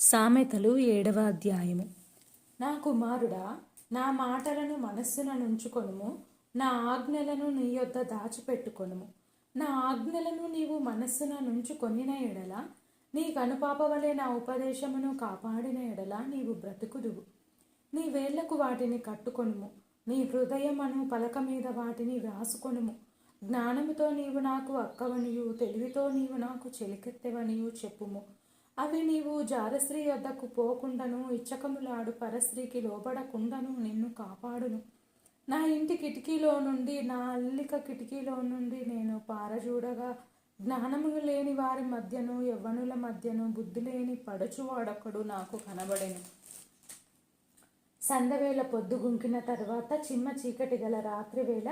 సామెతలు 7వ అధ్యాయము. నా కుమారుడా, నా మాటలను మనస్సున నుంచుకొనుము, నా ఆజ్ఞలను నీ యొద్ద దాచిపెట్టుకొనుము. నా ఆజ్ఞలను నీవు మనస్సున నుంచుకొనిన ఎడల, నీ కనుపాపవలే నా ఉపదేశమును కాపాడిన ఎడల నీవు బ్రతుకుదువు. నీ వేళ్లకు వాటిని కట్టుకొనుము, నీ హృదయమును పలక మీద వాటిని వ్రాసుకొనుము. జ్ఞానముతో నీవు నాకు అక్కవనియు, తెలివితో నీవు నాకు చెలికెత్తెవనియు చెప్పుము. అవి నీవు జారస్త్రీ వద్దకు పోకుండాను, ఇచ్చకములాడు పరస్త్రీకి లోబడకుండాను నిన్ను కాపాడును. నా ఇంటి కిటికీలో నుండి, నా అల్లిక కిటికీలో నుండి నేను పారజూడగా, జ్ఞానము లేని వారి మధ్యను, యవ్వనుల మధ్యను బుద్ధి లేని పడుచువాడొకడు నాకు కనబడెను. సందవేళ పొద్దుగుంకిన తర్వాత చిమ్మ చీకటి గల రాత్రివేళ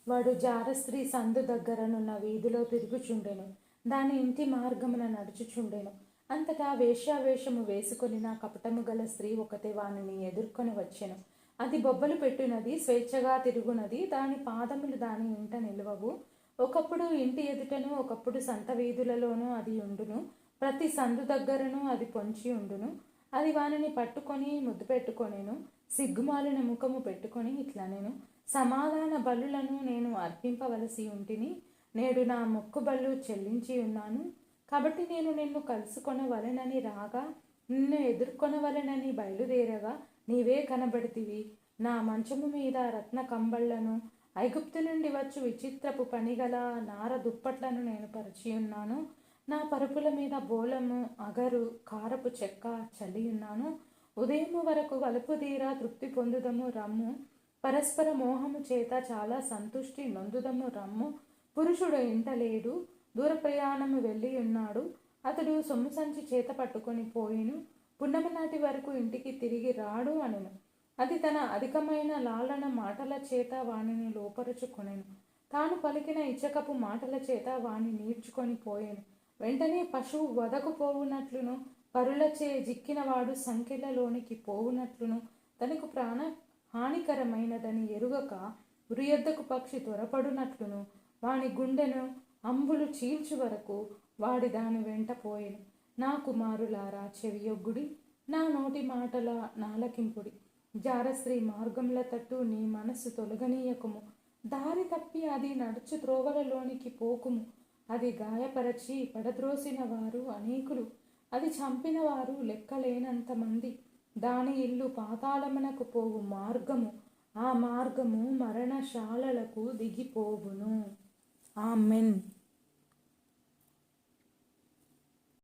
వాడు జారస్త్రీ సందు దగ్గరనున్న వీధిలో తిరుగుచుండెను. దాని ఇంటి మార్గమున నడుచుచుండెను. అంతటా వేశ్యావేషము వేసుకొని నా కపటము గల స్త్రీ ఒకతే వానిని ఎదుర్కొని వచ్చెను. అది బొబ్బలు పెట్టునది, స్వేచ్ఛగా తిరుగునది, దాని పాదములు దాని ఇంట నిలువవు. ఒకప్పుడు ఇంటి ఎదుటను, ఒకప్పుడు సంత వీధులలోనూ అది ఉండును. ప్రతి సందు దగ్గరను అది పొంచి ఉండును. అది వానిని పట్టుకొని ముద్దు పెట్టుకొనెను. సిగ్గుమాలిన ముఖము పెట్టుకొని ఇట్లనెను: సమాధాన బలులను నేను అర్పింపవలసి ఉంటిని, నేడు నా మొక్కుబళ్ళు చెల్లించి ఉన్నాను. కాబట్టి నేను నిన్ను కలుసుకొనవలెనని రాగా, నిన్ను ఎదుర్కొనవలెనని బయలుదేరగా నీవే కనబడితివి. నా మంచము మీద రత్న కంబళ్లను, ఐగుప్తు నుండి వచ్చు విచిత్రపు పనిగల నార దుప్పట్లను నేను పరిచి ఉన్నాను. నా పరుపుల మీద బోలము, అగరు, కారపు చెక్క చల్లి ఉన్నాను. ఉదయము వరకు వలుపుదీరా తృప్తి పొందుదము రమ్ము. పరస్పర మోహము చేత చాలా సంతుష్టి నొందుదము రమ్ము. పురుషుడు ఇంట లేడు, దూర ప్రయాణము వెళ్ళి ఉన్నాడు. అతడు సొమ్ము సంచి చేత పట్టుకొని పోయిను. పున్నమి నాటి వరకు ఇంటికి తిరిగి రాడు అనెను. అది తన అధికమైన లాలన మాటల చేత వానిని లోపరుచుకొనెను. తాను పలికిన ఇచ్చకపు మాటల చేత వాని నీడ్చుకొని పోయెను. వెంటనే పశువు వదకు పోవునట్లును, పరులచే జిక్కినవాడు సంఖ్యలలోనికి పోవునట్లును, తనకు ప్రాణ హానికరమైనదని ఎరుగక ఉరియద్దకు పక్షి త్వరపడునట్లును, వాని గుండెను అంబులు చీల్చు వరకు వాడి దాని వెంట పోయెను. నా కుమారులారా, చెవియొగ్గుడి, నా నోటి మాటల నాలకింపుడి. జారస్త్రీ మార్గముల తట్టు నీ మనస్సు తొలగనీయకుము. దారి తప్పి అది నడుచు త్రోవలలోనికి పోకుము. అది గాయపరచి పడద్రోసిన వారు అనేకులు, అది చంపిన వారు లెక్కలేనంత మంది. దాని ఇల్లు పాతాళమునకు పోవు మార్గము, ఆ మార్గము మరణశాలలకు దిగిపోవును. ఆమెన్.